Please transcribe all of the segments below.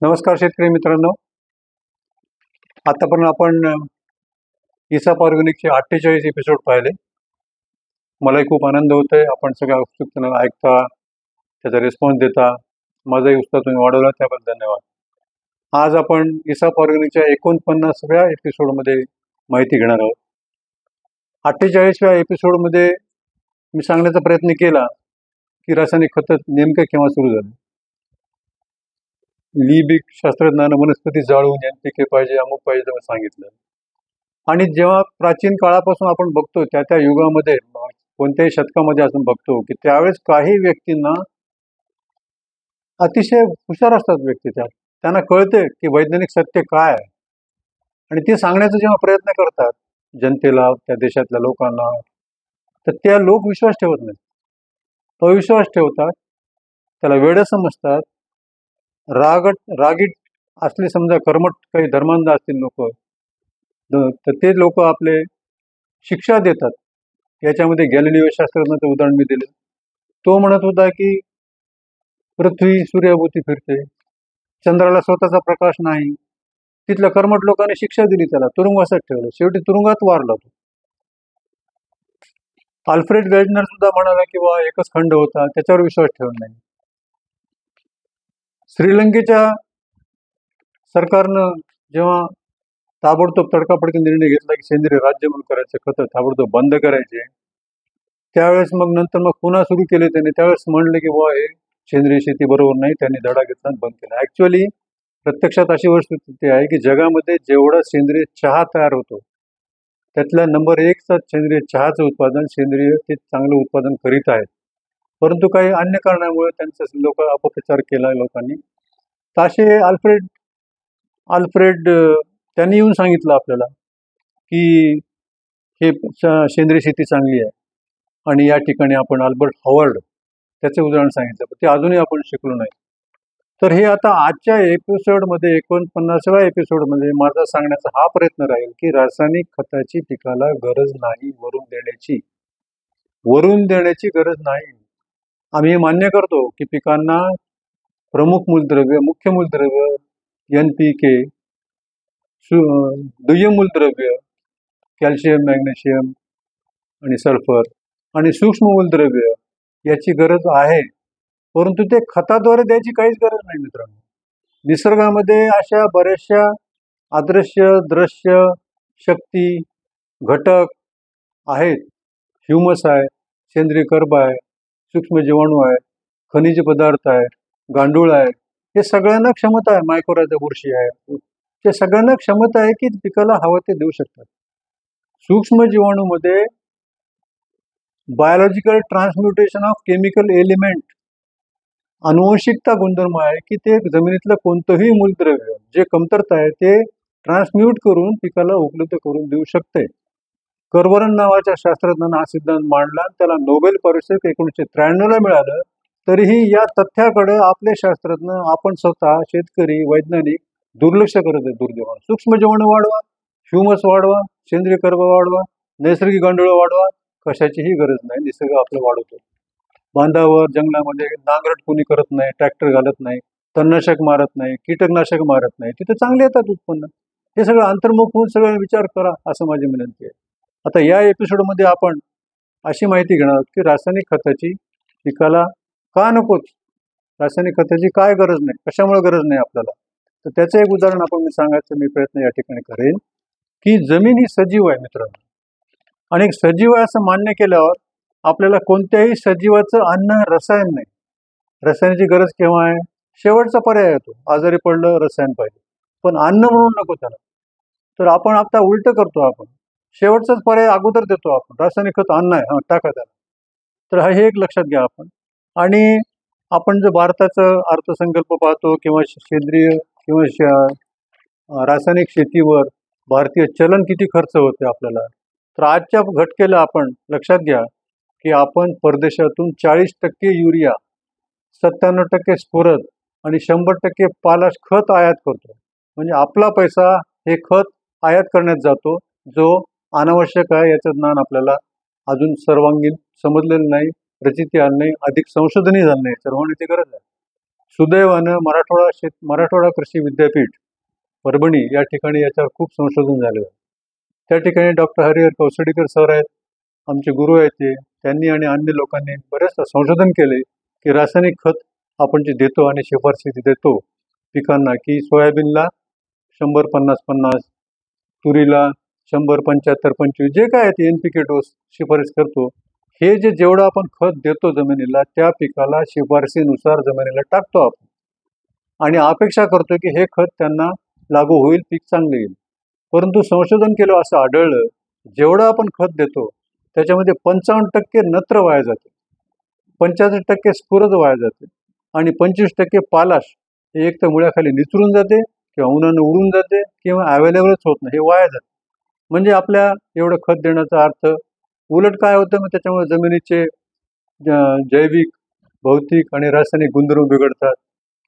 नमस्कार शेतकरी मित्रांनो. आतापर्यंत आपण इसाप ऑर्गॅनिकचे 48 एपिसोड पाहिले. मलाही खूप आनंद होतोय. आपण सगळ्या उत्सुकतेनं ऐकता, त्याचा रिस्पॉन्स देता. माझाही उत्साह तुम्ही वाढवला, त्याबद्दल धन्यवाद. आज आपण इसाप ऑर्गॅनिकच्या 49व्या एपिसोडमध्ये माहिती घेणार आहोत. 48व्या एपिसोडमध्ये मी सांगण्याचा प्रयत्न केला की रासायनिक खतं नेमकं केव्हा सुरू झालं. लिबिक शास्त्रज्ञानं वनस्पती जाळून NPK पाहिजे, अमुक पाहिजे तेव्हा सांगितलं. आणि जेव्हा प्राचीन काळापासून आपण बघतो त्या युगामध्ये, कोणत्याही शतकामध्ये आपण बघतो की त्यावेळेस काही व्यक्तींना अतिशय हुशार असतात व्यक्ती, त्यांना कळते की वैज्ञानिक सत्य काय आहे आणि ते सांगण्याचा जेव्हा प्रयत्न करतात जनतेला, त्या देशातल्या लोकांना, तर त्या लोक विश्वास ठेवत नाहीत, अविश्वास ठेवतात, त्याला वेडं समजतात. रागीट असले, समजा कर्मठ काही धर्मांध असतील लोक, तर ते लोक आपले शिक्षा देतात. याच्यामध्ये गॅलिलिओ शास्त्रज्ञाचं उदाहरण मी दिलं. तो म्हणत होता की पृथ्वी सूर्याभोवती फिरते, चंद्राला स्वतःचा प्रकाश नाही. तिथल्या कर्मठ लोकांनी शिक्षा दिली, त्याला तुरुंगवासात ठेवलं, शेवटी तुरुंगात वारला तो. अल्फ्रेड वेजनर सुद्धा म्हणाला की बा एकच खंड होता, त्याच्यावर विश्वास ठेवला नाही. श्रीलंकेच्या सरकारनं जेव्हा ताबडतोब तडकाफडकी निर्णय घेतला की सेंद्रिय राज्य म्हणून करायचे, खतं ताबडतोब बंद करायचे, त्यावेळेस मग पुन्हा सुरू केले त्यांनी. त्यावेळेस म्हणले की बा हे सेंद्रिय शेती बरोबर नाही, त्यांनी धडा घेतला आणि बंद केला. ऍक्च्युअली प्रत्यक्षात अशी वस्तुस्थिती आहे की जगामध्ये जेवढा सेंद्रिय चहा तयार होतो त्यातल्या नंबर 1चा सेंद्रिय चहाचं उत्पादन सेंद्रिय ते चांगलं उत्पादन करीत आहेत. परंतु काही अन्य कारणामुळे त्यांचा लोक अपप्रचार केला लोकांनी. तर असे अल्फ्रेड त्यांनी येऊन सांगितलं आपल्याला की हे सेंद्रिय शेती चांगली आहे. आणि या ठिकाणी आपण अल्बर्ट हॉवर्ड त्याचे उदाहरण सांगितलं, पण ते अजूनही आपण शिकलो नाही. तर हे आता आजच्या एपिसोडमध्ये 49व्या एपिसोडमध्ये माझा सांगण्याचा हा प्रयत्न राहील की रासायनिक खताची पिकाला गरज नाही, वरून देण्याची गरज नाही. आम्ही मान्य करतो की पिकांना प्रमुख मूलद्रव्य, मुख्य मूलद्रव्य NPK, दुय्यम मूलद्रव्य कॅल्शियम, मॅग्नेशियम आणि सल्फर आणि सूक्ष्म मूलद्रव्य याची गरज आहे, परंतु ते खताद्वारे द्यायची काहीच गरज नाही मित्रांनो. निसर्गामध्ये अशा बऱ्याचशा अदृश्य दृश्य शक्ती घटक आहेत. ह्युमस आहे, सेंद्रिय कर्ब आहे, सूक्ष्म जीवाणू आहे, खनिज पदार्थ आहे, गांडूळ आहे. हे सगळ्यांना क्षमता आहे. मायक्रोरायझा बुरशी आहे, ते सगळ्यांना क्षमता आहे की पिकाला हवं ते देऊ शकतात. सूक्ष्म जीवाणूमध्ये biological transmutation of chemical element, अनुवंशिकता गुणधर्म आहे की ते जमिनीतलं कोणतंही मूलद्रव्य जे कमतरता आहे ते ट्रान्सम्यूट करून पिकाला उपलब्ध करून देऊ शकते. कर्वरन नावाच्या शास्त्रज्ञानं हा सिद्धांत मांडला, त्याला नोबेल पारितोषिक 1993ला मिळालं. तरीही या तथ्याकडे आपले शास्त्रज्ञ, आपण स्वतः शेतकरी, वैज्ञानिक दुर्लक्ष करत आहेत. दुर्दैवानं सूक्ष्म जीवाणू वाढवा, ह्युमस वाढवा, सेंद्रिय कर्ब वाढवा, नैसर्गिक गांडूळ वाढवा, कशाचीही गरज नाही. निसर्ग आपलं वाढवतो. बांधावर, जंगलामध्ये नांगरट कोणी करत नाही, ट्रॅक्टर घालत नाही, तणनाशक मारत नाही, कीटकनाशक मारत नाही, तिथे चांगले येतात उत्पन्न. हे सगळं अंतर्मुख होऊन सगळं विचार करा, असं माझी विनंती आहे. आता या एपिसोडमध्ये आपण अशी माहिती घेणार आहोत की रासायनिक खताची पिकाला का नकोच, रासायनिक खताची काय गरज नाही, कशामुळे गरज नाही आपल्याला. तर त्याचं एक उदाहरण आपण सांगायचं मी प्रयत्न या ठिकाणी करेन की जमीन ही सजीव आहे मित्रांनो, आणि सजीव आहे असं मान्य केल्यावर आपल्याला कोणत्याही सजीवाचं अन्न रसायन नाही. रसायनाची गरज केव्हा आहे? शेवटचा पर्याय येतो, आजारी पडलं रसायन पाहिजे, पण अन्न म्हणून नको त्याला. तर आपण आता उलट करतो, आपण शेवटचाच पर्याय अगोदर देतो. आपण रासायनिक खत अन्न आहे, टाका त्याला. तर हे एक लक्षात घ्या आपण. आणि आपण जर भारताचा अर्थसंकल्प पाहतो किंवा सेंद्रिय किंवा रासायनिक शेतीवर भारतीय चलन किती खर्च होते आपल्याला, तर आजच्या घटकेला आपण लक्षात घ्या की आपण परदेशातून 40% युरिया, 97% स्फुरद आणि 100% पालाश खत आयात करतो. म्हणजे आपला पैसा हे खत आयात करण्यात जातो, जो अनावश्यक आहे. याचं ज्ञान आपल्याला अजून सर्वांगीण समजलेलं नाही, प्रचिती आलं नाही, अधिक संशोधनही झालं नाही, तर होण्याची गरज आहे. सुदैवानं मराठवाडा कृषी विद्यापीठ परभणी या ठिकाणी याच्यावर खूप संशोधन झालं. त्या ठिकाणी डॉक्टर हरिहर कौसडीकर सर आहेत, आमचे गुरु आहेत त्यांनी आणि अन्य लोकांनी बरेच संशोधन केले की रासायनिक खत आपण जे देतो आणि शिफारशी देतो पिकांना की सोयाबीनला 100-50-50, तुरीला 100-75-25 जे काय ते NPK डोस शिफारस करतो, हे जेवढं आपण खत देतो जमिनीला त्या पिकाला शिफारशीनुसार जमिनीला टाकतो आपण आणि अपेक्षा करतो की हे खत त्यांना लागू होईल, पीक चांगले येईल. परंतु संशोधन केलं असं आढळलं, जेवढं आपण खत देतो त्याच्यामध्ये 55% नत्र वाया जाते, 75% स्फुरद वाया जाते आणि 25% पालाश हे एक तर मुळ्याखाली निचरून जाते किंवा उन्हानं उडून जाते किंवा अवेलेबलच होत नाही, हे वाया जाते. म्हणजे आपल्या एवढं खत देण्याचा अर्थ उलट काय होतं, मग त्याच्यामुळे जमिनीचे जैविक, भौतिक आणि रासायनिक गुणधर्म बिघडतात,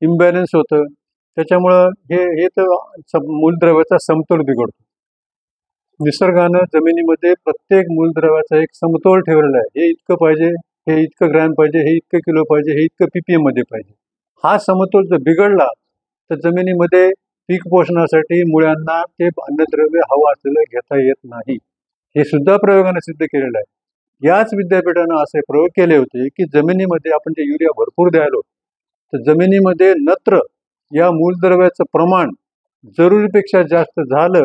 इम्बॅलन्स होतं. त्याच्यामुळं हे तर मूलद्रव्याचा समतोल बिघडतो. निसर्गानं जमिनीमध्ये प्रत्येक मूलद्रव्याचा एक समतोल ठेवलेला आहे. हे इतकं पाहिजे, हे इतकं ग्रॅम पाहिजे, हे इतकं किलो पाहिजे, हे इतकं PPM मध्ये पाहिजे. हा समतोल जर बिघडला तर जमिनीमध्ये पीक पोषणासाठी मुळ्यांना ते अन्नद्रव्य हवं असलेलं घेता येत नाही. हे सुद्धा प्रयोगाने सिद्ध केलेलं आहे. याच विद्यापीठानं असे प्रयोग केले होते की जमिनीमध्ये आपण जे युरिया भरपूर द्यायलो तर जमिनीमध्ये नत्र या मूलद्रव्याचं प्रमाण जरुरीपेक्षा जास्त झालं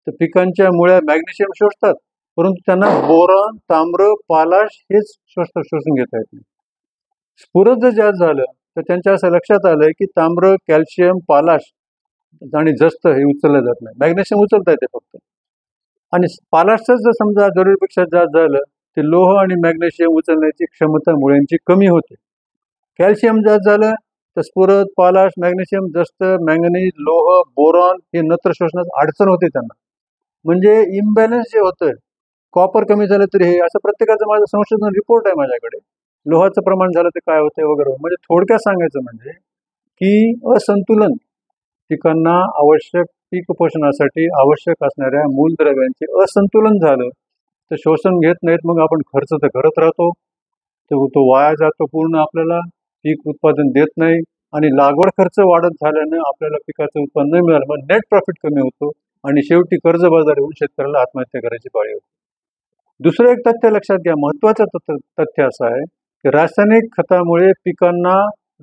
तर पिकांच्या मुळ्या मॅग्नेशियम शोषतात, परंतु त्यांना बोरॉन, तांब्र, पालाश हेच शोषून घेता येत नाही. स्फुरद जर जास्त झालं तर त्यांच्या असं लक्षात आलंय की तांब्र, कॅल्शियम, पालाश आणि जस्त हे उचललं जात नाही, मॅग्नेशियम उचलता येते फक्त. आणि पालाशच जर समजा जरुरीपेक्षा जास्त झालं ते लोह आणि मॅग्नेशियम उचलण्याची क्षमता मुळ्यांची कमी होते. कॅल्शियम जास्त झालं तर स्फुरद, पालाश, मॅग्नेशियम, जस्त, मॅंगनीज, लोह, बोरॉन हे नत्र शोषणात अडचण होते त्यांना. म्हणजे इम्बॅलन्स जे होतं, कॉपर कमी झालं तरी हे असं प्रत्येकाचं माझं संशोधन रिपोर्ट आहे माझ्याकडे. लोहाचं प्रमाण झालं तर काय होतंय वगैरे. म्हणजे थोडक्यात सांगायचं म्हणजे की असंतुलन पिकांना आवश्यक पीक पोषणासाठी आवश्यक असणाऱ्या मूलद्रव्यांचे असंतुलन झालं तर शोषण घेत नाहीत. मग आपण खर्च तर करत राहतो, तो वाया जातो पूर्ण, आपल्याला पीक उत्पादन देत नाही आणि लागवड खर्च वाढत झाल्यानं आपल्याला पिकाचं उत्पन्न नाही मिळालं, मग नेट प्रॉफिट कमी होतो आणि शेवटी कर्जबाजारी होऊन शेतकऱ्याला आत्महत्या करायची पाळी होते. दुसरं एक तथ्य लक्षात घ्या, महत्वाचं तथ्य असं आहे की रासायनिक खतामुळे पिकांना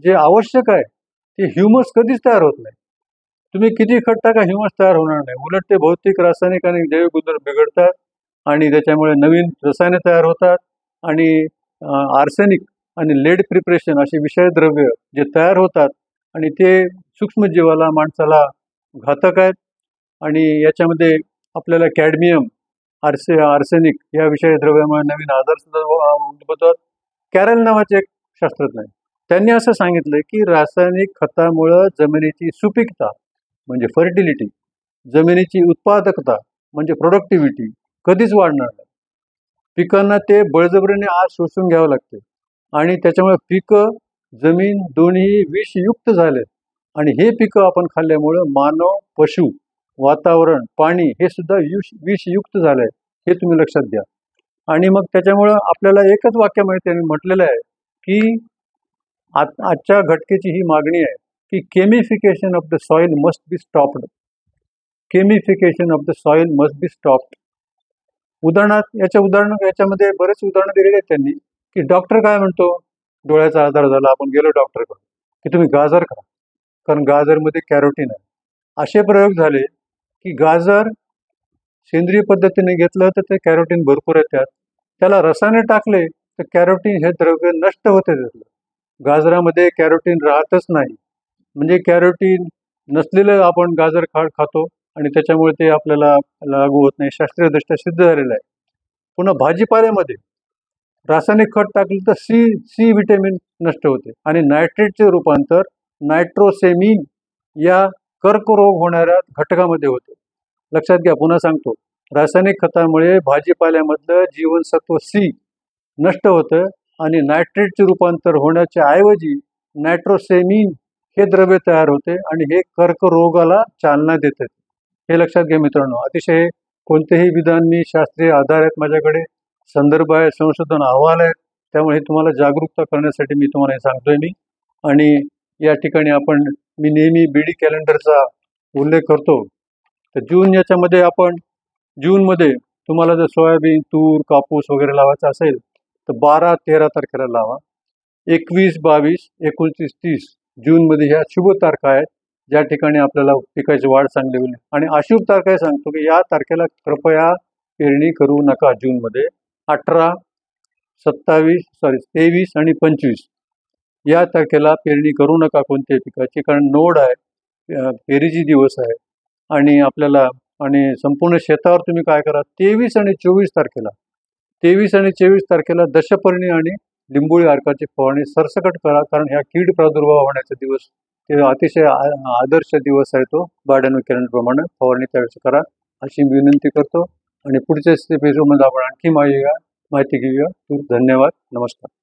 जे आवश्यक आहे ते ह्युमस कधीच तयार होत नाही. तुम्ही किती खत टाका, ह्युमस तयार होणार नाही. उलट ते भौतिक, रासायनिक आणि जैविक गुणधर्म बिघडतात आणि त्याच्यामुळे नवीन रसायने तयार होतात आणि आर्सेनिक आणि लेड प्रिपरेशन असे विषय द्रव्य जे तयार होतात आणि ते सूक्ष्मजीवाला, माणसाला घातक आहेत. आणि याच्यामध्ये आपल्याला कॅडमियम, आर्सेनिक या विषय द्रव्यामुळे नवीन आजार सुद्धा उद्भवतात. कॅरल नावाचे एक शास्त्रज्ञ आहेत, त्यांनी असं सांगितलं की रासायनिक खतामुळं जमिनीची सुपीकता म्हणजे फर्टिलिटी, जमिनीची उत्पादकता म्हणजे प्रोडक्टिव्हिटी कधीच वाढणार नाही. पिकांना ते बळजबरीने आज शोषून घ्यावं लागते आणि त्याच्यामुळे पिकं, जमीन दोन्ही विषयुक्त झाले आणि हे पिकं आपण खाल्ल्यामुळं मानव, पशु, वातावरण, पाणी हे सुद्धा विषयुक्त झालंय, हे तुम्ही लक्षात घ्या. आणि मग त्याच्यामुळं आपल्याला एकच वाक्य माहिती आहे, म्हटलेलं आहे की आजच्या घटकेची ही मागणी आहे की chemification of the soil must be stopped. Chemification of the soil must be stopped. याच्यामध्ये बरेच उदाहरणं दिलेली आहेत त्यांनी की डॉक्टर काय म्हणतो, डोळ्याचा आजार झाला, आपण गेलो डॉक्टरकडे की तुम्ही गाजर खा, कारण गाजरमध्ये कॅरोटीन आहे. असे प्रयोग झाले की गाजर सेंद्रिय पद्धतीने घेतलं तर ते कॅरोटीन भरपूर आहे, त्याला रसायने टाकले तर कॅरोटीन हे द्रव्य नष्ट होते. गाजरामध्ये कॅरोटीन राहतच नाही, म्हणजे कॅरोटीन नसलेलं आपण गाजर खातो आणि त्याच्यामुळे ते आपल्याला लागू होत नाही, शास्त्रीयदृष्ट्या सिद्ध झालेलं आहे. पुन्हा भाजीपाल्यामध्ये रासायनिक खत टाकलं तर सी व्हिटॅमिन नष्ट होते आणि नायट्रेटचे रूपांतर नायट्रोसेमिन या कर्करोग होणाऱ्या घटकामध्ये होते. लक्षात घ्या, पुन्हा सांगतो, रासायनिक खतामुळे भाजीपाल्यामधलं जीवनसत्व C नष्ट होतं आणि नायट्रेटचे रूपांतर होण्याच्या ऐवजी नायट्रोसेमिन हे द्रव्य तयार होते आणि हे कर्करोगाला चालना देते. हे लक्षात घ्या मित्रांनो. अतिशय कोणतेही विधान मी शास्त्रीय आधार आहेत, माझ्याकडे संदर्भ आहे, संशोधन अहवाल आहेत, त्यामुळे तुम्हाला जागरूकता करण्यासाठी मी तुम्हाला हे सांगतोय मी. आणि या ठिकाणी मी नेहमी बीडी कॅलेंडरचा उल्लेख करतो. तर जून याच्यामध्ये जूनमध्ये तुम्हाला जर सोयाबीन, तूर, कापूस वगैरे लावायचा असेल तर 12-13 तारखेला लावा. 21, 22, 29, 30 जूनमध्ये ह्या शुभ तारखा आहेत, ज्या ठिकाणी आपल्याला पिकाची वाढ चांगली होईल. आणि अशुभ तारखा सांगतो की या तारखेला कृपया पेरणी करू नका. जूनमध्ये 18, 23 आणि 25 या तारखेला पेरणी करू नका कोणत्याही पिकाची, कारण नोड आहे, पेरीची दिवस आहे. आणि संपूर्ण शेतावर तुम्ही काय करा, 23 आणि 24 तारखेला दशपर्णी आणि लिंबोळी अर्काची फवारणी सरसकट करा, कारण ह्या कीड प्रादुर्भाव होण्याचा दिवस ते अतिशय आदर्श दिवस आहे. तो बारडानो कॅलेंडरप्रमाणे फवारणी त्यावेळेस करा अशी विनंती करतो. आणि पुढच्या एपिसोडमध्ये आपण आणखी माहिती घेऊया. धन्यवाद. नमस्कार.